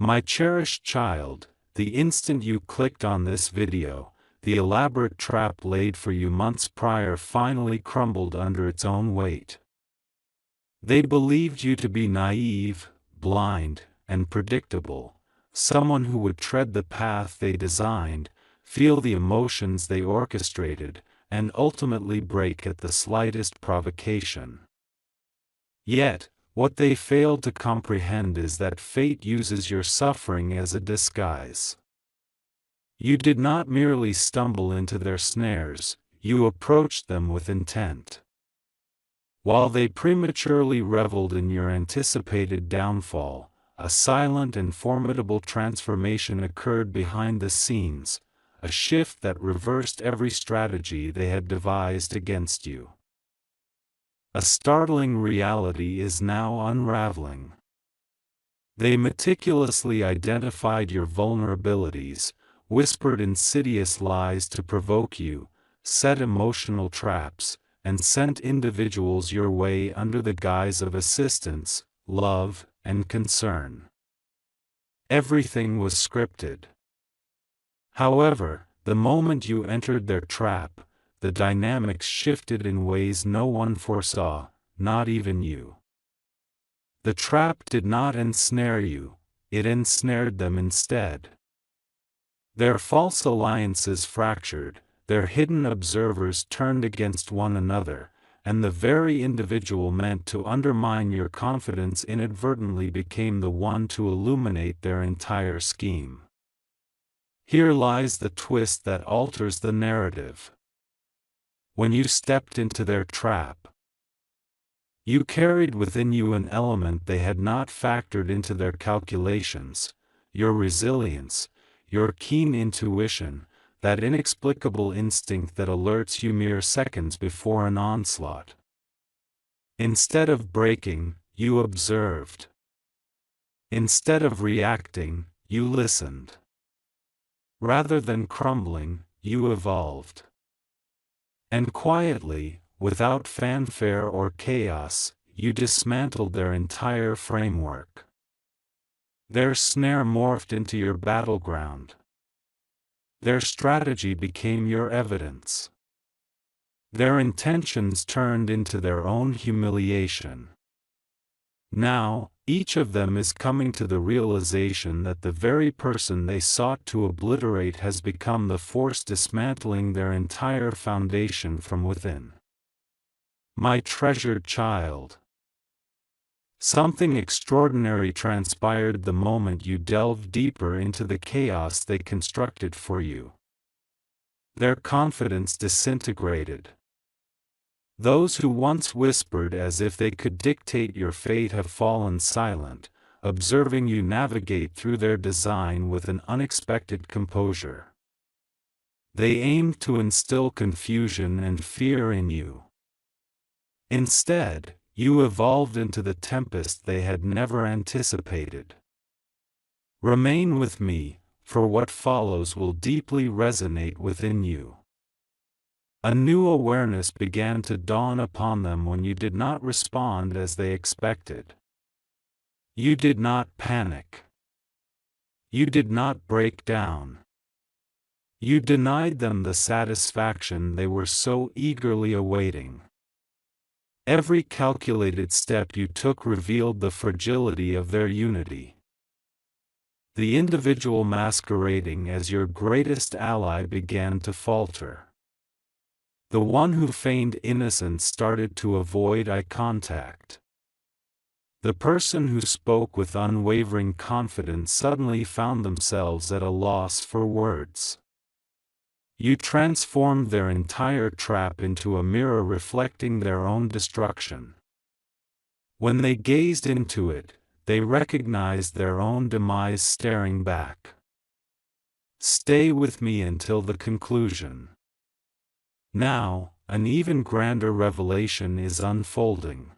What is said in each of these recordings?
My cherished child, the instant you clicked on this video, the elaborate trap laid for you months prior finally crumbled under its own weight. They believed you to be naive, blind, and predictable, someone who would tread the path they designed, feel the emotions they orchestrated, and ultimately break at the slightest provocation. Yet, what they failed to comprehend is that fate uses your suffering as a disguise. You did not merely stumble into their snares, you approached them with intent. While they prematurely reveled in your anticipated downfall, a silent and formidable transformation occurred behind the scenes, a shift that reversed every strategy they had devised against you. A startling reality is now unraveling. They meticulously identified your vulnerabilities, whispered insidious lies to provoke you, set emotional traps, and sent individuals your way under the guise of assistance, love, and concern. Everything was scripted. However, the moment you entered their trap, the dynamics shifted in ways no one foresaw, not even you. The trap did not ensnare you, it ensnared them instead. Their false alliances fractured, their hidden observers turned against one another, and the very individual meant to undermine your confidence inadvertently became the one to illuminate their entire scheme. Here lies the twist that alters the narrative. When you stepped into their trap, you carried within you an element they had not factored into their calculations, your resilience, your keen intuition, that inexplicable instinct that alerts you mere seconds before an onslaught. Instead of breaking, you observed. Instead of reacting, you listened. Rather than crumbling, you evolved. And quietly, without fanfare or chaos, you dismantled their entire framework. Their snare morphed into your battleground. Their strategy became your evidence. Their intentions turned into their own humiliation. Now, each of them is coming to the realization that the very person they sought to obliterate has become the force dismantling their entire foundation from within. My treasured child. Something extraordinary transpired the moment you delved deeper into the chaos they constructed for you. Their confidence disintegrated. Those who once whispered as if they could dictate your fate have fallen silent, observing you navigate through their design with an unexpected composure. They aimed to instill confusion and fear in you. Instead, you evolved into the tempest they had never anticipated. Remain with me, for what follows will deeply resonate within you. A new awareness began to dawn upon them when you did not respond as they expected. You did not panic. You did not break down. You denied them the satisfaction they were so eagerly awaiting. Every calculated step you took revealed the fragility of their unity. The individual masquerading as your greatest ally began to falter. The one who feigned innocence started to avoid eye contact. The person who spoke with unwavering confidence suddenly found themselves at a loss for words. You transformed their entire trap into a mirror reflecting their own destruction. When they gazed into it, they recognized their own demise staring back. Stay with me until the conclusion. Now, an even grander revelation is unfolding.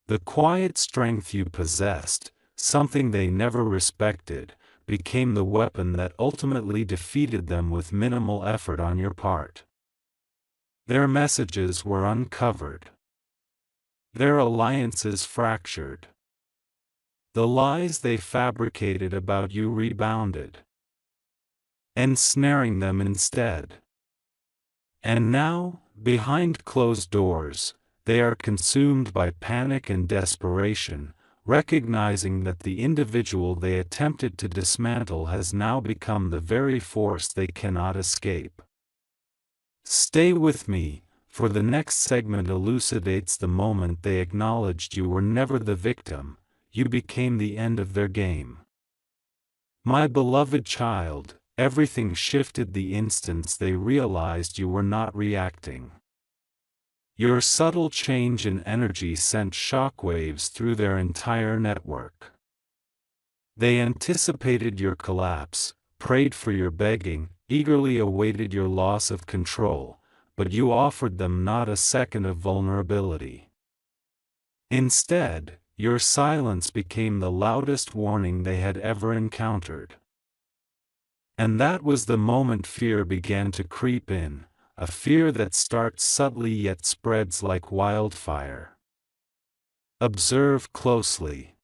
The quiet strength you possessed, something they never respected, became the weapon that ultimately defeated them with minimal effort on your part. Their messages were uncovered. Their alliances fractured. The lies they fabricated about you rebounded, ensnaring them instead. And now, behind closed doors, they are consumed by panic and desperation, recognizing that the individual they attempted to dismantle has now become the very force they cannot escape. Stay with me, for the next segment elucidates the moment they acknowledged you were never the victim, you became the end of their game. My beloved child, everything shifted the instant they realized you were not reacting. Your subtle change in energy sent shockwaves through their entire network. They anticipated your collapse, prayed for your begging, eagerly awaited your loss of control, but you offered them not a second of vulnerability. Instead, your silence became the loudest warning they had ever encountered. And that was the moment fear began to creep in, a fear that starts subtly yet spreads like wildfire. Observe closely.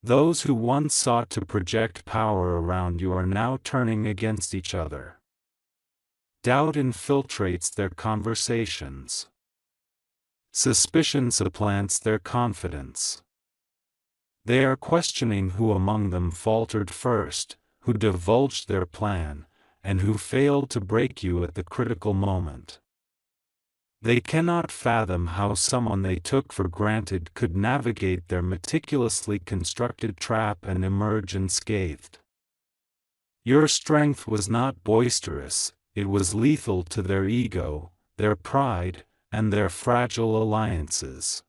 Those who once sought to project power around you are now turning against each other. Doubt infiltrates their conversations. Suspicion supplants their confidence. They are questioning who among them faltered first, who divulged their plan, and who failed to break you at the critical moment. They cannot fathom how someone they took for granted could navigate their meticulously constructed trap and emerge unscathed. Your strength was not boisterous, it was lethal to their ego, their pride, and their fragile alliances.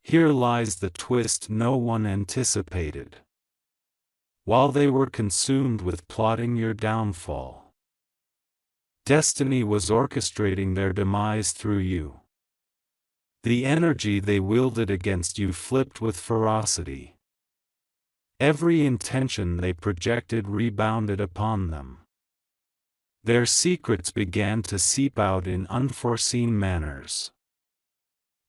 Here lies the twist no one anticipated. While they were consumed with plotting your downfall, destiny was orchestrating their demise through you. The energy they wielded against you flipped with ferocity. Every intention they projected rebounded upon them. Their secrets began to seep out in unforeseen manners.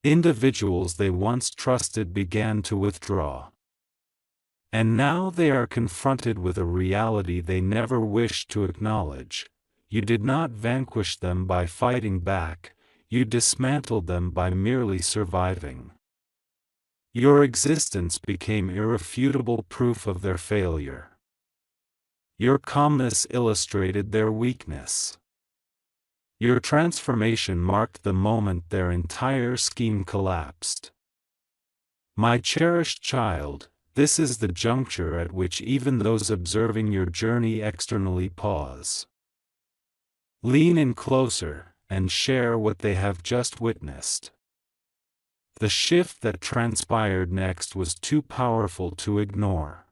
Individuals they once trusted began to withdraw. And now they are confronted with a reality they never wished to acknowledge. You did not vanquish them by fighting back, you dismantled them by merely surviving. Your existence became irrefutable proof of their failure. Your calmness illustrated their weakness. Your transformation marked the moment their entire scheme collapsed. My cherished child, this is the juncture at which even those observing your journey externally pause. Lean in closer, and share what they have just witnessed. The shift that transpired next was too powerful to ignore.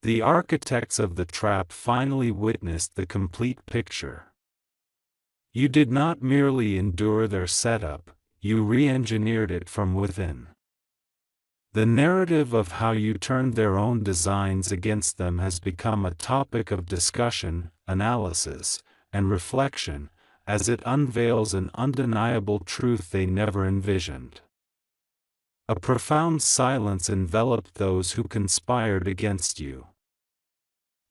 The architects of the trap finally witnessed the complete picture. You did not merely endure their setup, you re-engineered it from within. The narrative of how you turned their own designs against them has become a topic of discussion, analysis, and reflection, as it unveils an undeniable truth they never envisioned. A profound silence enveloped those who conspired against you.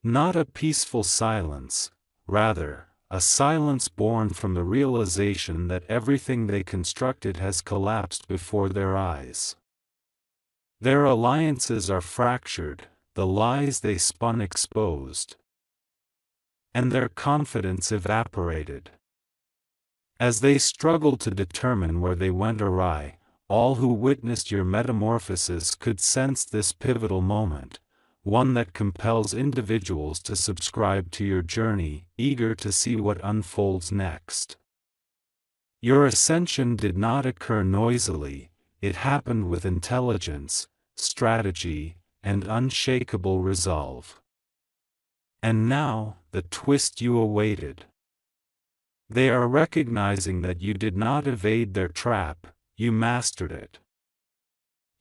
Not a peaceful silence, rather, a silence born from the realization that everything they constructed has collapsed before their eyes. Their alliances are fractured, the lies they spun exposed, and their confidence evaporated. As they struggled to determine where they went awry, all who witnessed your metamorphosis could sense this pivotal moment, one that compels individuals to subscribe to your journey, eager to see what unfolds next. Your ascension did not occur noisily, it happened with intelligence, strategy, and unshakable resolve. And now, the twist you awaited. They are recognizing that you did not evade their trap, you mastered it.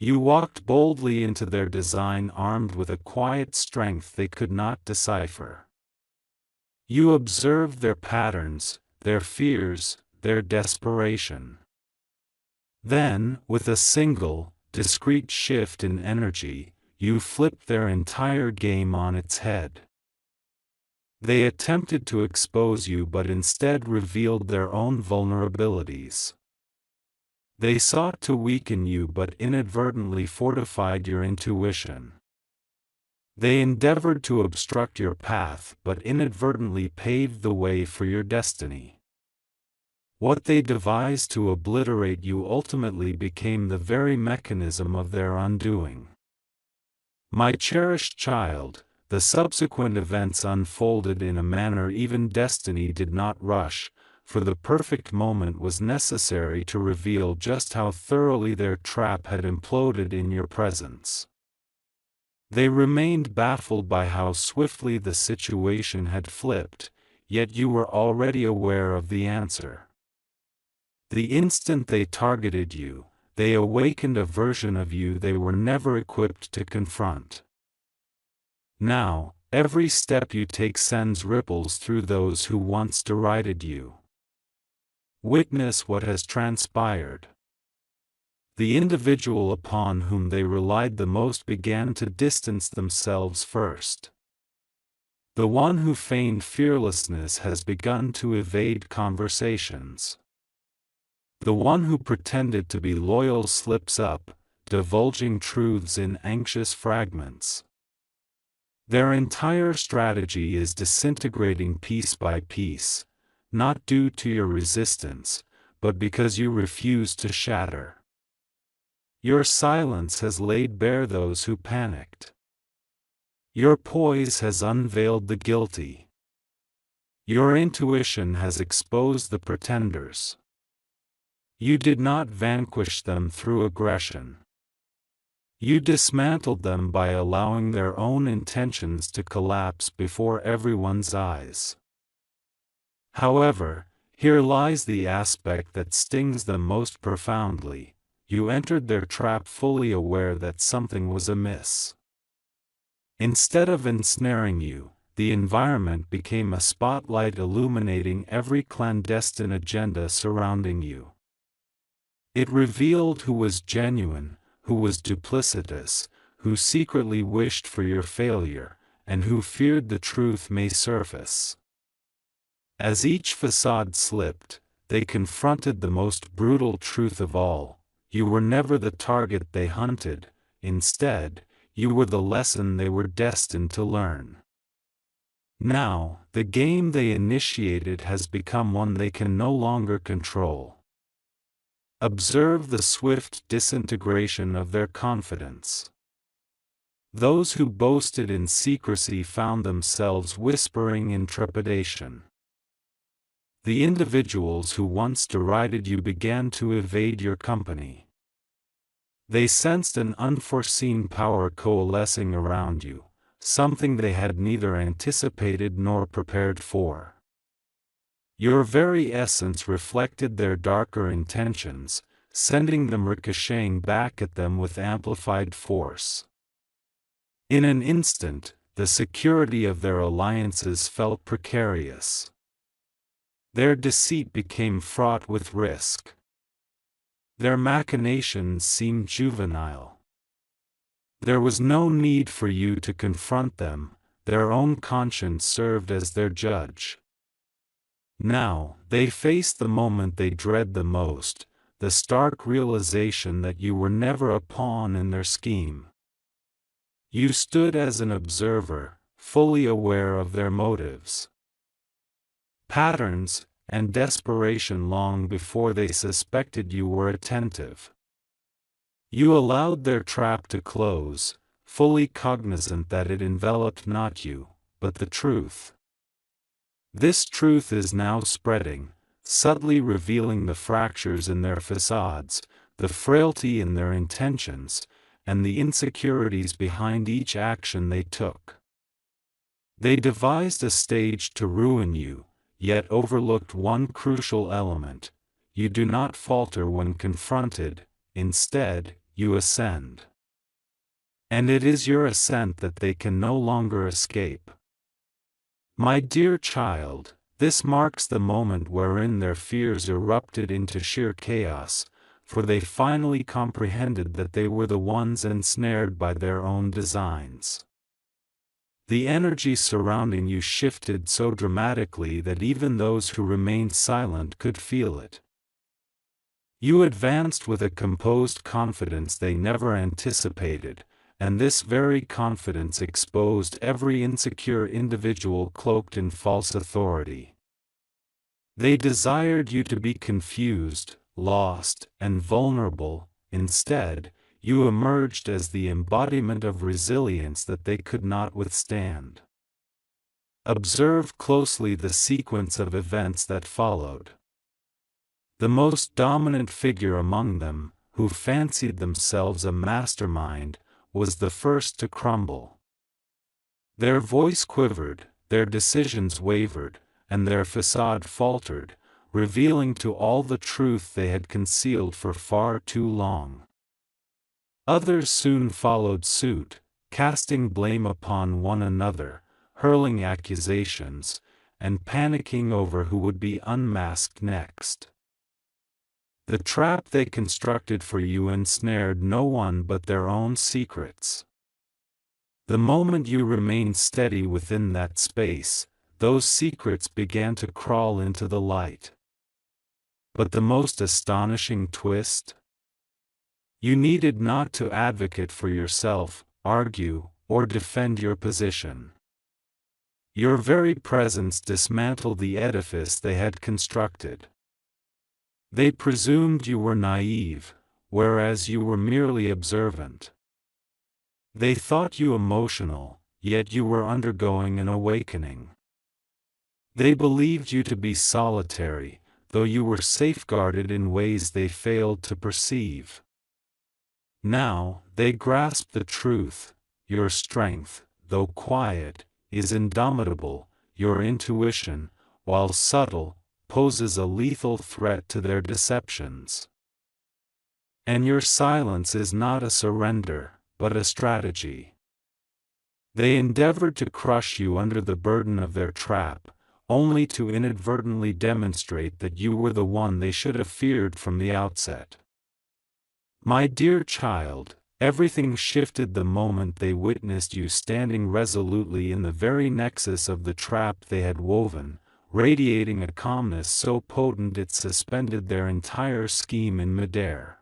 You walked boldly into their design armed with a quiet strength they could not decipher. You observed their patterns, their fears, their desperation. Then, with a single, discrete shift in energy, you flipped their entire game on its head. They attempted to expose you but instead revealed their own vulnerabilities. They sought to weaken you but inadvertently fortified your intuition. They endeavored to obstruct your path but inadvertently paved the way for your destiny. What they devised to obliterate you ultimately became the very mechanism of their undoing. My cherished child, the subsequent events unfolded in a manner even destiny did not rush, for the perfect moment was necessary to reveal just how thoroughly their trap had imploded in your presence. They remained baffled by how swiftly the situation had flipped, yet you were already aware of the answer. The instant they targeted you, they awakened a version of you they were never equipped to confront. Now, every step you take sends ripples through those who once derided you. Witness what has transpired. The individual upon whom they relied the most began to distance themselves first. The one who feigned fearlessness has begun to evade conversations. The one who pretended to be loyal slips up, divulging truths in anxious fragments. Their entire strategy is disintegrating piece by piece, not due to your resistance, but because you refuse to shatter. Your silence has laid bare those who panicked. Your poise has unveiled the guilty. Your intuition has exposed the pretenders. You did not vanquish them through aggression. You dismantled them by allowing their own intentions to collapse before everyone's eyes. However, here lies the aspect that stings them most profoundly. You entered their trap fully aware that something was amiss. Instead of ensnaring you, the environment became a spotlight illuminating every clandestine agenda surrounding you. It revealed who was genuine, who was duplicitous, who secretly wished for your failure, and who feared the truth may surface. As each facade slipped, they confronted the most brutal truth of all: you were never the target they hunted, instead, you were the lesson they were destined to learn. Now, the game they initiated has become one they can no longer control. Observe the swift disintegration of their confidence. Those who boasted in secrecy found themselves whispering in trepidation. The individuals who once derided you began to evade your company. They sensed an unforeseen power coalescing around you, something they had neither anticipated nor prepared for. Your very essence reflected their darker intentions, sending them ricocheting back at them with amplified force. In an instant, the security of their alliances felt precarious. Their deceit became fraught with risk. Their machinations seemed juvenile. There was no need for you to confront them, their own conscience served as their judge. Now, they faced the moment they dread the most, the stark realization that you were never a pawn in their scheme. You stood as an observer, fully aware of their motives, patterns, and desperation long before they suspected you were attentive. You allowed their trap to close, fully cognizant that it enveloped not you, but the truth. This truth is now spreading, subtly revealing the fractures in their facades, the frailty in their intentions, and the insecurities behind each action they took. They devised a stage to ruin you, yet overlooked one crucial element: you do not falter when confronted, instead, you ascend. And it is your ascent that they can no longer escape. My dear child, this marks the moment wherein their fears erupted into sheer chaos, for they finally comprehended that they were the ones ensnared by their own designs. The energy surrounding you shifted so dramatically that even those who remained silent could feel it. You advanced with a composed confidence they never anticipated, and this very confidence exposed every insecure individual cloaked in false authority. They desired you to be confused, lost, and vulnerable. Instead, you emerged as the embodiment of resilience that they could not withstand. Observe closely the sequence of events that followed. The most dominant figure among them, who fancied themselves a mastermind, was the first to crumble. Their voice quivered, their decisions wavered, and their facade faltered, revealing to all the truth they had concealed for far too long. Others soon followed suit, casting blame upon one another, hurling accusations, and panicking over who would be unmasked next. The trap they constructed for you ensnared no one but their own secrets. The moment you remained steady within that space, those secrets began to crawl into the light. But the most astonishing twist? You needed not to advocate for yourself, argue, or defend your position. Your very presence dismantled the edifice they had constructed. They presumed you were naive, whereas you were merely observant. They thought you emotional, yet you were undergoing an awakening. They believed you to be solitary, though you were safeguarded in ways they failed to perceive. Now, they grasped the truth: your strength, though quiet, is indomitable. Your intuition, while subtle, poses a lethal threat to their deceptions. And your silence is not a surrender, but a strategy. They endeavored to crush you under the burden of their trap, only to inadvertently demonstrate that you were the one they should have feared from the outset. My dear child, everything shifted the moment they witnessed you standing resolutely in the very nexus of the trap they had woven, radiating a calmness so potent it suspended their entire scheme in midair.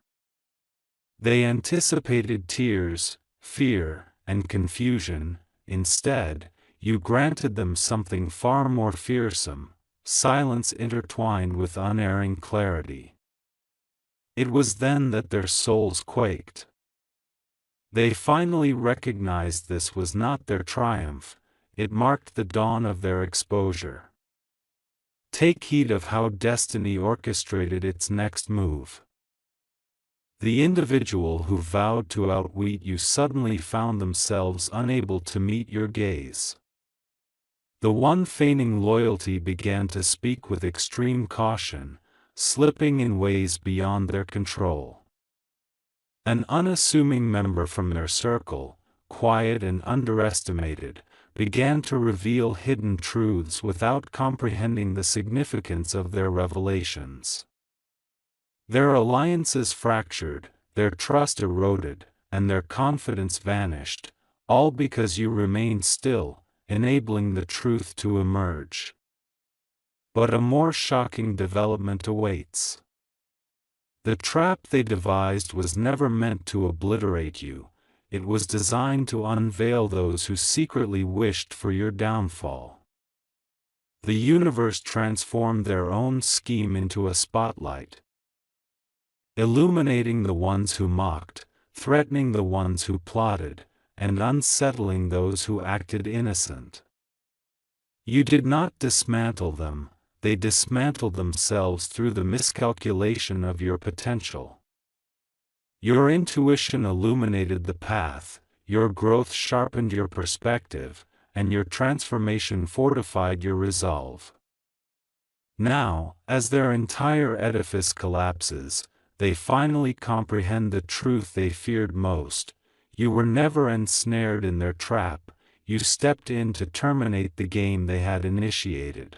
They anticipated tears, fear, and confusion. Instead, you granted them something far more fearsome: silence intertwined with unerring clarity. It was then that their souls quaked. They finally recognized this was not their triumph, it marked the dawn of their exposure. Take heed of how destiny orchestrated its next move. The individual who vowed to outwit you suddenly found themselves unable to meet your gaze. The one feigning loyalty began to speak with extreme caution, slipping in ways beyond their control. An unassuming member from their circle, quiet and underestimated, began to reveal hidden truths without comprehending the significance of their revelations. Their alliances fractured, their trust eroded, and their confidence vanished, all because you remained still, enabling the truth to emerge. But a more shocking development awaits. The trap they devised was never meant to obliterate you, it was designed to unveil those who secretly wished for your downfall. The universe transformed their own scheme into a spotlight, illuminating the ones who mocked, threatening the ones who plotted, and unsettling those who acted innocent. You did not dismantle them, they dismantled themselves through the miscalculation of your potential. Your intuition illuminated the path, your growth sharpened your perspective, and your transformation fortified your resolve. Now, as their entire edifice collapses, they finally comprehend the truth they feared most: you were never ensnared in their trap, you stepped in to terminate the game they had initiated.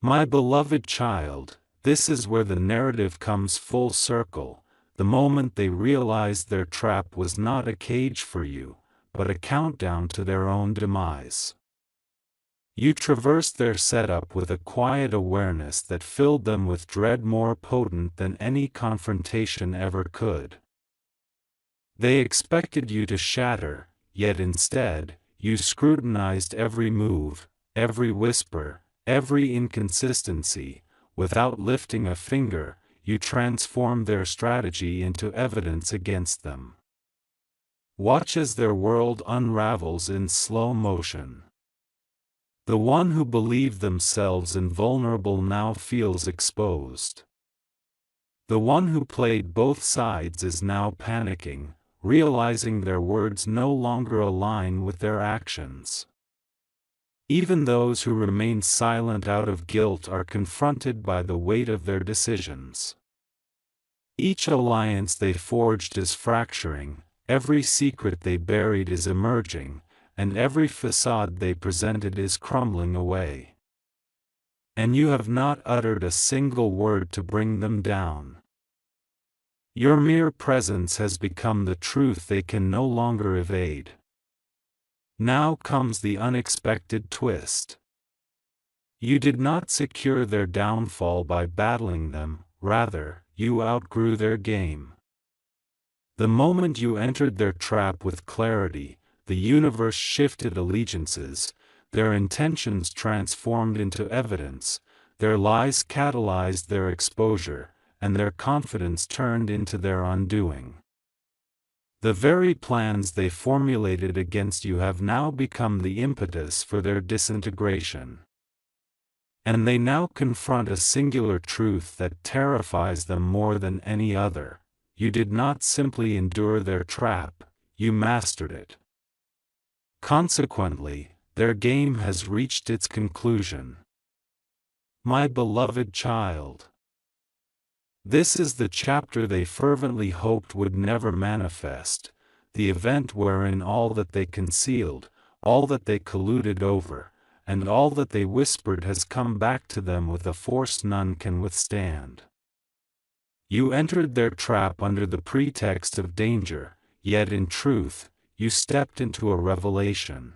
My beloved child, This is where the narrative comes full circle, the moment they realized their trap was not a cage for you, but a countdown to their own demise. You traversed their setup with a quiet awareness that filled them with dread more potent than any confrontation ever could. They expected you to shatter, yet instead, you scrutinized every move, every whisper, every inconsistency. Without lifting a finger, you transformed their strategy into evidence against them. Watch as their world unravels in slow motion. The one who believed themselves invulnerable now feels exposed. The one who played both sides is now panicking, realizing their words no longer align with their actions. Even those who remain silent out of guilt are confronted by the weight of their decisions. Each alliance they forged is fracturing, every secret they buried is emerging, and every facade they presented is crumbling away. And you have not uttered a single word to bring them down. Your mere presence has become the truth they can no longer evade. Now comes the unexpected twist. You did not secure their downfall by battling them, rather, you outgrew their game. The moment you entered their trap with clarity, the universe shifted allegiances, their intentions transformed into evidence, their lies catalyzed their exposure, and their confidence turned into their undoing. The very plans they formulated against you have now become the impetus for their disintegration. And they now confront a singular truth that terrifies them more than any other: you did not simply endure their trap, you mastered it. Consequently, their game has reached its conclusion. My beloved child. This is the chapter they fervently hoped would never manifest, the event wherein all that they concealed, all that they colluded over, and all that they whispered has come back to them with a force none can withstand. You entered their trap under the pretext of danger, yet in truth, you stepped into a revelation.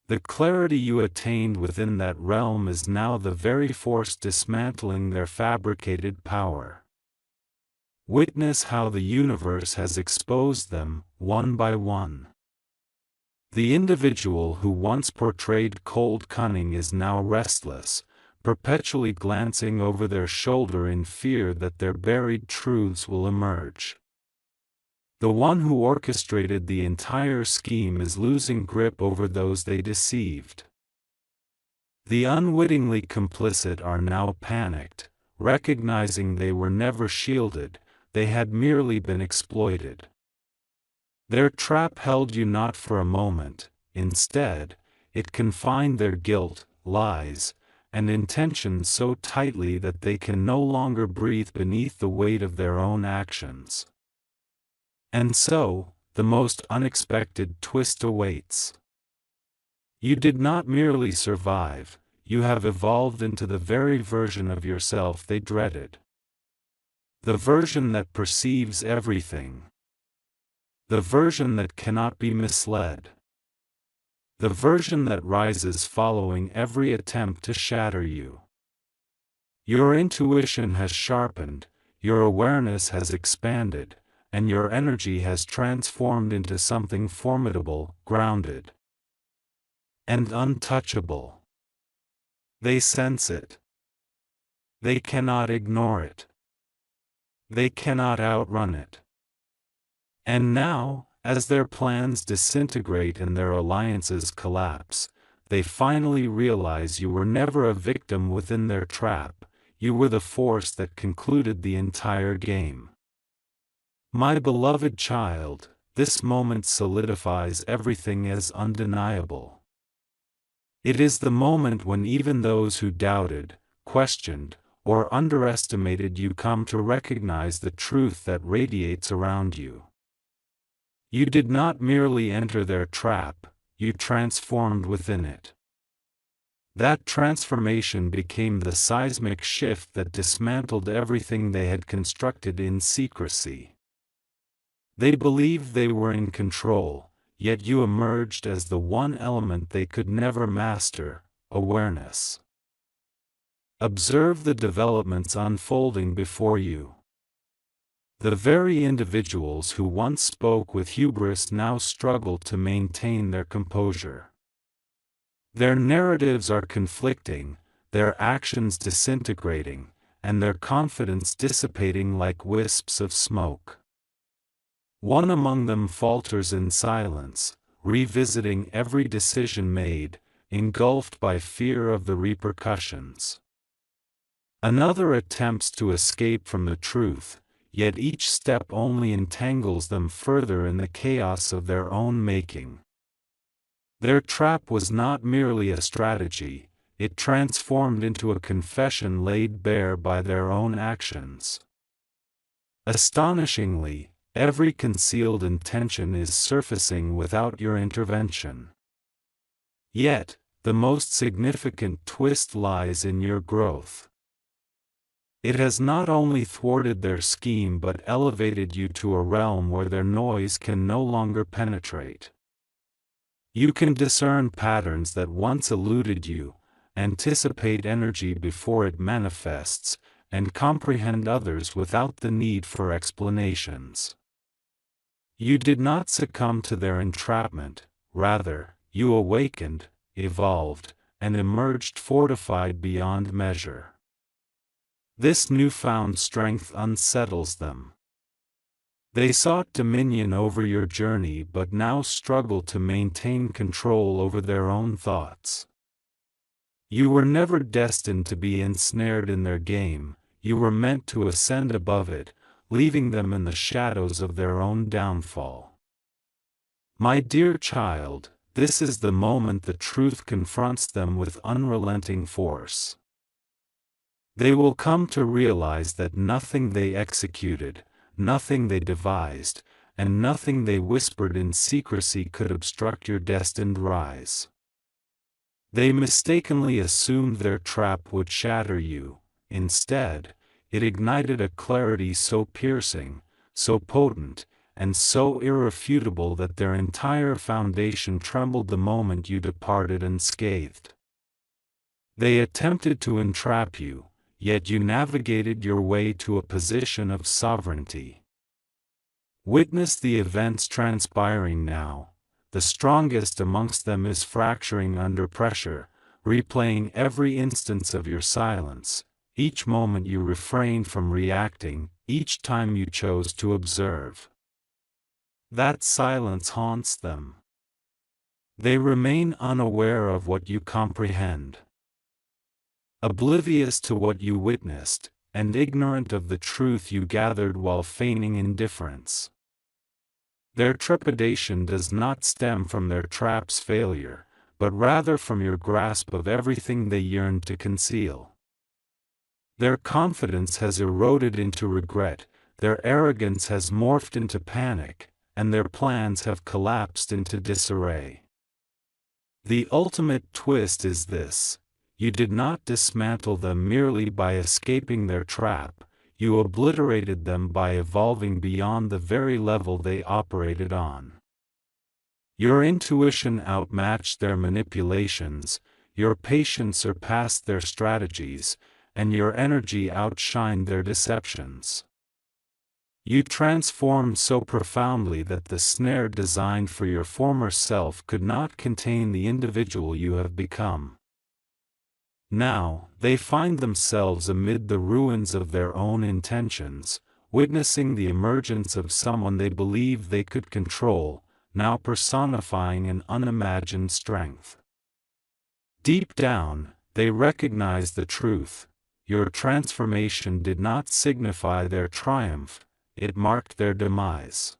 The clarity you attained within that realm is now the very force dismantling their fabricated power. Witness how the universe has exposed them, one by one. The individual who once portrayed cold cunning is now restless, perpetually glancing over their shoulder in fear that their buried truths will emerge. The one who orchestrated the entire scheme is losing grip over those they deceived. The unwittingly complicit are now panicked, recognizing they were never shielded, they had merely been exploited. Their trap held you not for a moment, instead, it confined their guilt, lies, and intentions so tightly that they can no longer breathe beneath the weight of their own actions. And so, the most unexpected twist awaits. You did not merely survive, you have evolved into the very version of yourself they dreaded. The version that perceives everything. The version that cannot be misled. The version that rises following every attempt to shatter you. Your intuition has sharpened, your awareness has expanded, and your energy has transformed into something formidable, grounded, and untouchable. They sense it. They cannot ignore it. They cannot outrun it. And now, as their plans disintegrate and their alliances collapse, they finally realize you were never a victim within their trap, you were the force that concluded the entire game. My beloved child, this moment solidifies everything as undeniable. It is the moment when even those who doubted, questioned, or underestimated you come to recognize the truth that radiates around you. You did not merely enter their trap, you transformed within it. That transformation became the seismic shift that dismantled everything they had constructed in secrecy. They believed they were in control, yet you emerged as the one element they could never master: awareness. Observe the developments unfolding before you. The very individuals who once spoke with hubris now struggle to maintain their composure. Their narratives are conflicting, their actions disintegrating, and their confidence dissipating like wisps of smoke. One among them falters in silence, revisiting every decision made, engulfed by fear of the repercussions. Another attempts to escape from the truth, yet each step only entangles them further in the chaos of their own making. Their trap was not merely a strategy, it transformed into a confession laid bare by their own actions. Astonishingly, every concealed intention is surfacing without your intervention. Yet, the most significant twist lies in your growth. It has not only thwarted their scheme but elevated you to a realm where their noise can no longer penetrate. You can discern patterns that once eluded you, anticipate energy before it manifests, and comprehend others without the need for explanations. You did not succumb to their entrapment, rather, you awakened, evolved, and emerged fortified beyond measure. This newfound strength unsettles them. They sought dominion over your journey but now struggle to maintain control over their own thoughts. You were never destined to be ensnared in their game, you were meant to ascend above it, leaving them in the shadows of their own downfall. My dear child, this is the moment the truth confronts them with unrelenting force. They will come to realize that nothing they executed, nothing they devised, and nothing they whispered in secrecy could obstruct your destined rise. They mistakenly assumed their trap would shatter you. Instead, it ignited a clarity so piercing, so potent, and so irrefutable that their entire foundation trembled the moment you departed unscathed. They attempted to entrap you, yet you navigated your way to a position of sovereignty. Witness the events transpiring now. The strongest amongst them is fracturing under pressure, replaying every instance of your silence, each moment you refrained from reacting, each time you chose to observe. That silence haunts them. They remain unaware of what you comprehend. Oblivious to what you witnessed, and ignorant of the truth you gathered while feigning indifference. Their trepidation does not stem from their trap's failure, but rather from your grasp of everything they yearned to conceal. Their confidence has eroded into regret, their arrogance has morphed into panic, and their plans have collapsed into disarray. The ultimate twist is this: you did not dismantle them merely by escaping their trap, you obliterated them by evolving beyond the very level they operated on. Your intuition outmatched their manipulations, your patience surpassed their strategies, and your energy outshined their deceptions. You transformed so profoundly that the snare designed for your former self could not contain the individual you have become. Now, they find themselves amid the ruins of their own intentions, witnessing the emergence of someone they believed they could control, now personifying an unimagined strength. Deep down, they recognize the truth: your transformation did not signify their triumph, it marked their demise.